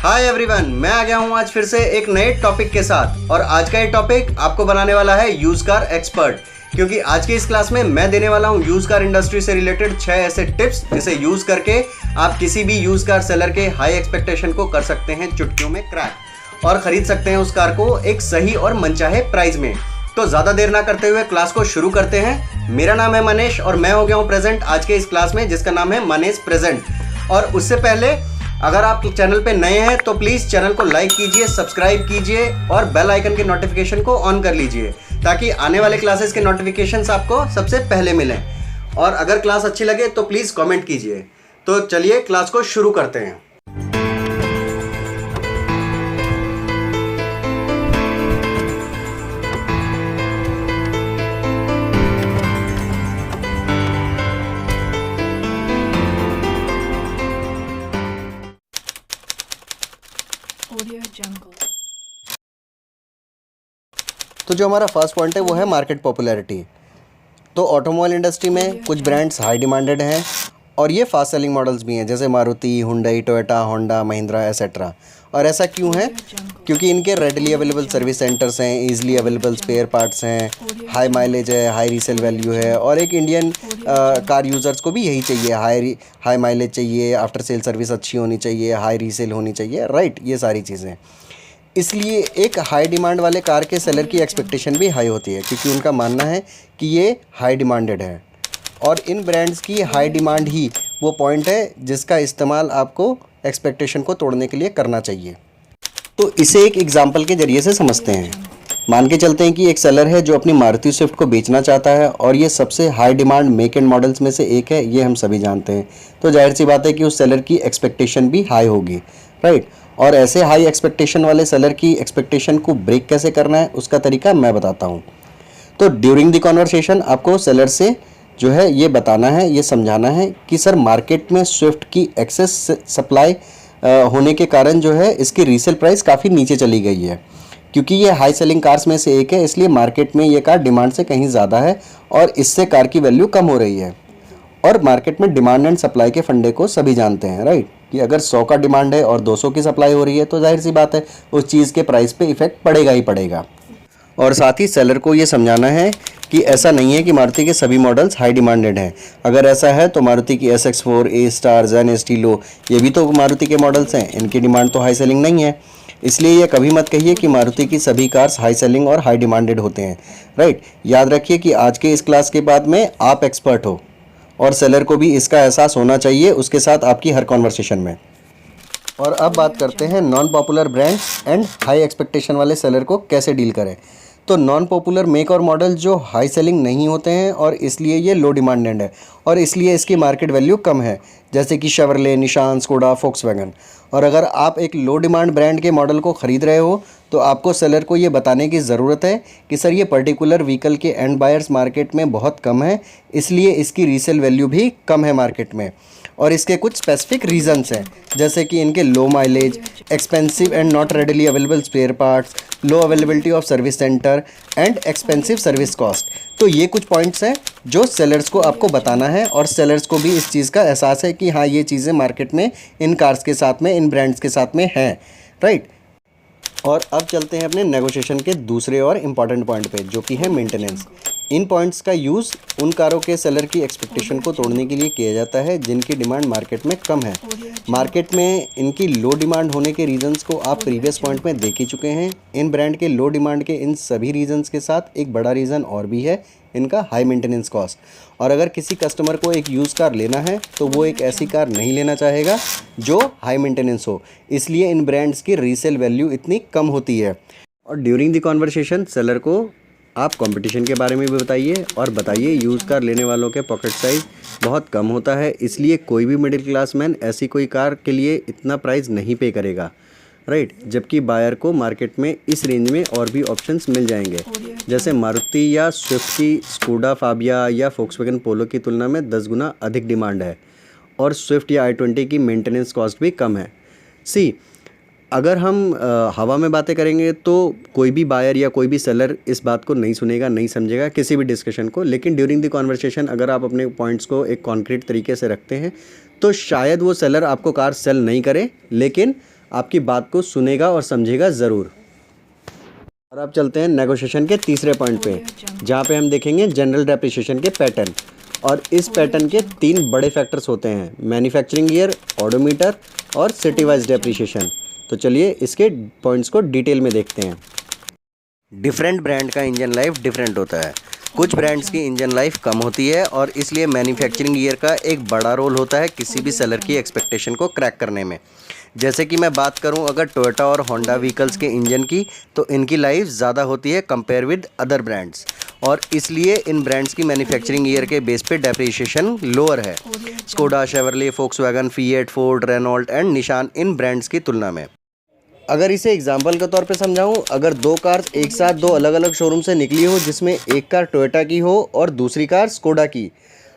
Hi everyone, मैं आ गया हूँ आज फिर से एक नए टॉपिक के साथ। और आज का ये टॉपिक आपको बनाने वाला है यूज कार एक्सपर्ट, क्योंकि आज की इस क्लास में मैं देने वाला हूँ यूज कार इंडस्ट्री से रिलेटेड 6 ऐसे टिप्स जिसे यूज करके आप किसी भी यूज कार सेलर के हाई एक्सपेक्टेशन को कर सकते हैं चुटकियों में क्रैक और खरीद सकते हैं उस कार को एक सही और मनचाहे प्राइस में। तो ज्यादा देर ना करते हुए क्लास को शुरू करते हैं। मेरा नाम है मनीष और मैं हो गया हूँ प्रेजेंट आज के इस क्लास में, जिसका नाम है मनीष प्रेजेंट। और उससे पहले अगर आप चैनल पे नए हैं तो प्लीज़ चैनल को लाइक कीजिए, सब्सक्राइब कीजिए और बेल आइकन के नोटिफिकेशन को ऑन कर लीजिए ताकि आने वाले क्लासेस के नोटिफिकेशंस आपको सबसे पहले मिलें। और अगर क्लास अच्छी लगे तो प्लीज़ कमेंट कीजिए। तो चलिए क्लास को शुरू करते हैं। तो जो हमारा फर्स्ट पॉइंट है वो है मार्केट पॉपुलैरिटी। तो ऑटोमोबाइल इंडस्ट्री में कुछ ब्रांड्स हाई डिमांडेड हैं और ये फास्ट सेलिंग मॉडल्स भी हैं, जैसे Maruti, Hyundai, Toyota, Honda, Mahindra etcetera. और ऐसा क्यों है? क्योंकि इनके रेडली अवेलेबल सर्विस सेंटर्स हैं, ईजिली अवेलेबल स्पेयर पार्ट्स हैं, हाई माइलेज है, हाई रीसेल वैल्यू है। और एक इंडियन कार यूज़र्स को भी यही चाहिए, हाई माइलेज चाहिए, आफ्टर सेल सर्विस अच्छी होनी चाहिए, हाई रीसेल होनी चाहिए, राइट, ये सारी चीज़ें। इसलिए एक हाई डिमांड वाले कार के सेलर की एक्सपेक्टेशन भी हाई होती है, क्योंकि उनका मानना है कि ये हाई डिमांडेड है। और इन ब्रांड्स की हाई डिमांड ही वो पॉइंट है जिसका इस्तेमाल आपको एक्सपेक्टेशन को तोड़ने के लिए करना चाहिए। तो इसे एक एग्जांपल के ज़रिए से समझते हैं। मान के चलते हैं कि एक सेलर है जो अपनी मारुति स्विफ्ट को बेचना चाहता है और ये सबसे high demand make and models में से एक है, ये हम सभी जानते हैं। तो जाहिर सी बात है कि उस सेलर की एक्सपेक्टेशन भी हाई होगी, राइट। और ऐसे हाई एक्सपेक्टेशन वाले सेलर की एक्सपेक्टेशन को ब्रेक कैसे करना है उसका तरीका मैं बताता हूँ। तो ड्यूरिंग द कॉन्वर्सेशन आपको सेलर से जो है ये बताना है, ये समझाना है कि सर मार्केट में स्विफ्ट की एक्सेस सप्लाई होने के कारण जो है इसकी रीसेल प्राइस काफ़ी नीचे चली गई है। क्योंकि ये हाई सेलिंग कार्स में से एक है, इसलिए मार्केट में ये कार डिमांड से कहीं ज़्यादा है और इससे कार की वैल्यू कम हो रही है। और मार्केट में डिमांड एंड सप्लाई के फंडे को सभी जानते हैं, राइट, कि अगर 100 का डिमांड है और 200 की सप्लाई हो रही है तो जाहिर सी बात है उस चीज़ के प्राइस पे इफेक्ट पड़ेगा ही पड़ेगा। और साथ ही सेलर को ये समझाना है कि ऐसा नहीं है कि मारुति के सभी मॉडल्स हाई डिमांडेड हैं। अगर ऐसा है तो मारुति की SX4, ए स्टार, जेन, एस्टीलो, ये भी तो मारुति के मॉडल्स हैं, इनकी डिमांड तो हाई सेलिंग नहीं है। इसलिए ये कभी मत कहिए कि मारुति की सभी कार्स हाई सेलिंग और हाई डिमांडेड होते हैं, राइट। याद रखिए कि आज के इस क्लास के बाद में आप एक्सपर्ट हो और सेलर को भी इसका एहसास होना चाहिए उसके साथ आपकी हर कॉन्वर्सेशन में। और अब बात करते हैं non popular brands and high expectation वाले सेलर को कैसे डील करें। तो नॉन पॉपुलर मेक और मॉडल जो हाई सेलिंग नहीं होते हैं और इसलिए ये लो डिमांडेड है और इसलिए इसकी मार्केट वैल्यू कम है, जैसे कि शेवरले, निशान, स्कोडा, फोक्सवैगन। और अगर आप एक लो डिमांड ब्रांड के मॉडल को ख़रीद रहे हो तो आपको सेलर को ये बताने की ज़रूरत है कि सर ये पर्टिकुलर व्हीकल के एंड बायर्स मार्केट में बहुत कम है, इसलिए इसकी रीसेल वैल्यू भी कम है मार्केट में। और इसके कुछ स्पेसिफिक रीजंस हैं, जैसे कि इनके low mileage, expensive and not readily available spare parts, low availability of service centre and expensive service cost. तो ये कुछ पॉइंट्स हैं जो सेलर्स को आपको बताना है और सेलर्स को भी इस चीज़ का एहसास है कि हाँ ये चीज़ें मार्केट में इन कार्स के साथ में, इन ब्रांड्स के साथ में हैं, राइट। और अब चलते हैं अपने नेगोशिएशन के दूसरे और इम्पॉर्टेंट पॉइंट पे, जो कि है मेंटेनेंस। इन पॉइंट्स का यूज़ उन कारों के सेलर की एक्सपेक्टेशन को तोड़ने के लिए किया जाता है जिनकी डिमांड मार्केट में कम है। मार्केट में इनकी लो डिमांड होने के रीजंस को आप प्रीवियस पॉइंट में देख ही चुके हैं। इन ब्रांड के लो डिमांड के इन सभी रीजंस के साथ एक बड़ा रीज़न और भी है, इनका हाई मेंटेनेंस कॉस्ट। और अगर किसी कस्टमर को एक यूज़ कार लेना है तो वो एक ऐसी कार नहीं लेना चाहेगा जो हाई मेंटेनेंस हो, इसलिए इन ब्रांड्स की रीसेल वैल्यू इतनी कम होती है। और ड्यूरिंग द कॉन्वर्सेशन सेलर को आप कंपटीशन के बारे में भी बताइए और बताइए यूज़ कार लेने वालों के पॉकेट साइज़ बहुत कम होता है, इसलिए कोई भी मिडिल क्लास मैन ऐसी कोई कार के लिए इतना प्राइस नहीं पे करेगा, राइट। जबकि बायर को मार्केट में इस रेंज में और भी ऑप्शंस मिल जाएंगे, जैसे मारुति या स्विफ्ट की स्कोडा फाबिया या फोक्सवैगन पोलो की तुलना में 10 गुना अधिक डिमांड है और स्विफ्ट या i20 की मेंटेनेंस कॉस्ट भी कम है। सी, अगर हम हवा में बातें करेंगे तो कोई भी बायर या कोई भी सेलर इस बात को नहीं सुनेगा, नहीं समझेगा किसी भी डिस्कशन को। लेकिन ड्यूरिंग द कॉन्वर्सेशन अगर आप अपने पॉइंट्स को एक कॉन्क्रीट तरीके से रखते हैं तो शायद वो सेलर आपको कार सेल नहीं करे, लेकिन आपकी बात को सुनेगा और समझेगा ज़रूर। और अब चलते हैं नेगोशिएशन के तीसरे पॉइंट पे, जहाँ पे हम देखेंगे जनरल डेप्रिसिएशन के पैटर्न। और इस पैटर्न के 3 बड़े फैक्टर्स होते हैं, मैन्युफैक्चरिंग ईयर, ओडोमीटर और सिटी वाइज डेप्रिसिएशन। तो चलिए इसके पॉइंट्स को डिटेल में देखते हैं। डिफरेंट ब्रांड का इंजन लाइफ डिफरेंट होता है। कुछ ब्रांड्स की इंजन लाइफ कम होती है और इसलिए मैन्युफैक्चरिंग ईयर का एक बड़ा रोल होता है किसी भी सेलर की एक्सपेक्टेशन को क्रैक करने में। जैसे कि मैं बात करूं अगर टोयोटा और होंडा व्हीकल्स के इंजन की, तो इनकी लाइफ ज़्यादा होती है कंपेयर विद अदर ब्रांड्स, और इसलिए इन ब्रांड्स की मैन्युफैक्चरिंग ईयर के बेस पे डेप्रिसिएशन लोअर है Skoda, Chevrolet, Volkswagen, Fiat, Ford, Renault and Nissan इन ब्रांड्स की तुलना में। अगर इसे एग्जाम्पल के तौर पे समझाऊं, अगर 2 कार्स एक साथ 2 अलग अलग शोरूम से निकली हो, जिसमें एक कार टोयोटा की हो और दूसरी कार स्कोडा की,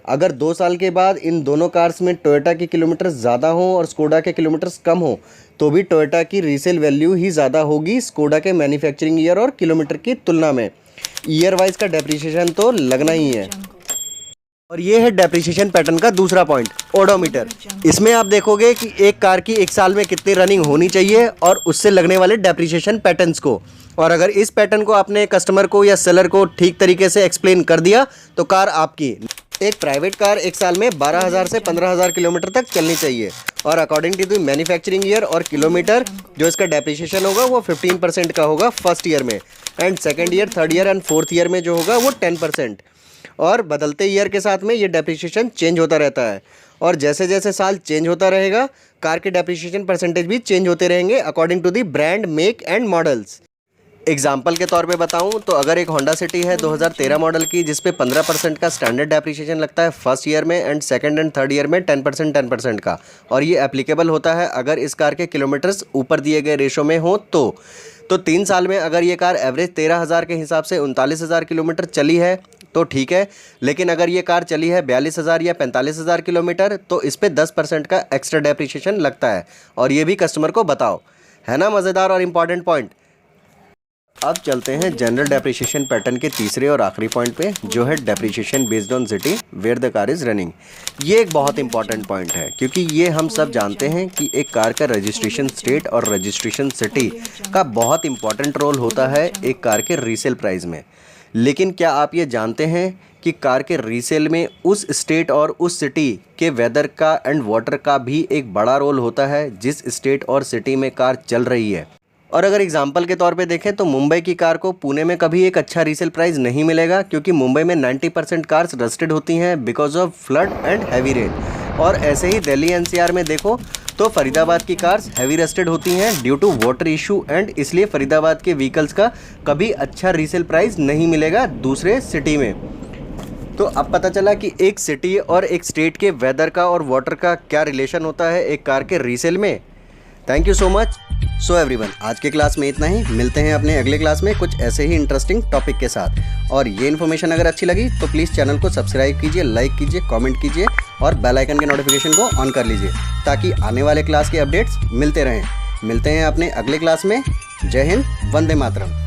अगर 2 साल के बाद इन दोनों कार्स में टोयोटा के किलोमीटर ज़्यादा हो और स्कोडा के किलोमीटर्स कम हो, तो भी टोयोटा की रीसेल वैल्यू ही ज़्यादा होगी स्कोडा के मैन्युफैक्चरिंग ईयर और किलोमीटर की तुलना में। ईयर वाइज का डेप्रिसिएशन तो लगना ही है। और ये है डेप्रिसिएशन पैटर्न का दूसरा पॉइंट, ओडोमीटर। इसमें आप देखोगे कि एक कार की 1 साल में कितनी रनिंग होनी चाहिए और उससे लगने वाले डेप्रिसिएशन पैटर्न्स को। और अगर इस पैटर्न को आपने कस्टमर को या सेलर को ठीक तरीके से एक्सप्लेन कर दिया तो कार आपकी। एक प्राइवेट कार 1 साल में 12,000 से 15,000 किलोमीटर तक चलनी चाहिए, और according to the manufacturing year और किलोमीटर जो इसका डेप्रिसिएशन होगा वो 15% का होगा फर्स्ट ईयर में, and second year, third year and fourth year में जो होगा वो 10%। और बदलते ईयर के साथ में ये डेप्रिसिएशन चेंज होता रहता है, और जैसे जैसे साल चेंज होता रहेगा कार के डेप्रिसिएशन परसेंटेज भी चेंज होते रहेंगे according to the brand, make and models. Example के तौर पे बताऊं तो अगर एक होंडा सिटी है 2013 मॉडल की, जिस पे 15% का स्टैंडर्ड डेप्रिसिएशन लगता है फर्स्ट ईयर में, and second and third year में 10% का, और ये एप्लीकेबल होता है अगर इस कार के किलोमीटर्स ऊपर दिए गए रेशो में हो तो 3 साल में अगर ये कार एवरेज 13,000 के हिसाब से 39,000 किलोमीटर चली है तो ठीक है, लेकिन अगर ये कार चली है 42,000 या 45,000 किलोमीटर तो इस पे 10% का एक्स्ट्रा डेप्रिसिएशन लगता है, और ये भी कस्टमर को बताओ। है ना मज़ेदार और इम्पॉर्टेंट पॉइंट। अब चलते हैं जनरल डेप्रिसिएशन पैटर्न के तीसरे और आखिरी पॉइंट पे, जो है depreciation based on city where the car is running. ये एक बहुत इंपॉर्टेंट पॉइंट है, क्योंकि ये हम सब जानते हैं कि एक कार का रजिस्ट्रेशन स्टेट और रजिस्ट्रेशन सिटी का बहुत इंपॉर्टेंट रोल होता है एक कार के रीसेल प्राइस में। लेकिन क्या आप ये जानते हैं कि कार के रीसेल में उस स्टेट और उस सिटी के वेदर का एंड वाटर का भी एक बड़ा रोल होता है जिस स्टेट और सिटी में कार चल रही है। और अगर एग्जांपल के तौर पे देखें तो मुंबई की कार को पुणे में कभी एक अच्छा रीसेल प्राइस नहीं मिलेगा, क्योंकि मुंबई में 90% कार्स रस्टेड होती हैं because of flood and heavy rain. और ऐसे ही दिल्ली एनसीआर में देखो तो फरीदाबाद की कार्स हैवी रस्टेड होती हैं due to water issue, and इसलिए फरीदाबाद के व्हीकल्स का कभी अच्छा रीसेल प्राइस नहीं मिलेगा दूसरे सिटी में। तो अब पता चला कि एक सिटी और एक स्टेट के वेदर का और वाटर का क्या रिलेशन होता है एक कार के रीसेल में। Thank you so much. So everyone, आज के क्लास में इतना ही। मिलते हैं अपने अगले क्लास में कुछ ऐसे ही इंटरेस्टिंग टॉपिक के साथ। और ये इन्फॉर्मेशन अगर अच्छी लगी तो प्लीज़ चैनल को सब्सक्राइब कीजिए, लाइक कीजिए, कमेंट कीजिए और बेल आइकन के नोटिफिकेशन को ऑन कर लीजिए, ताकि आने वाले क्लास के अपडेट्स मिलते रहें। मिलते हैं अपने अगले क्लास में। जय हिंद, वंदे मातरम।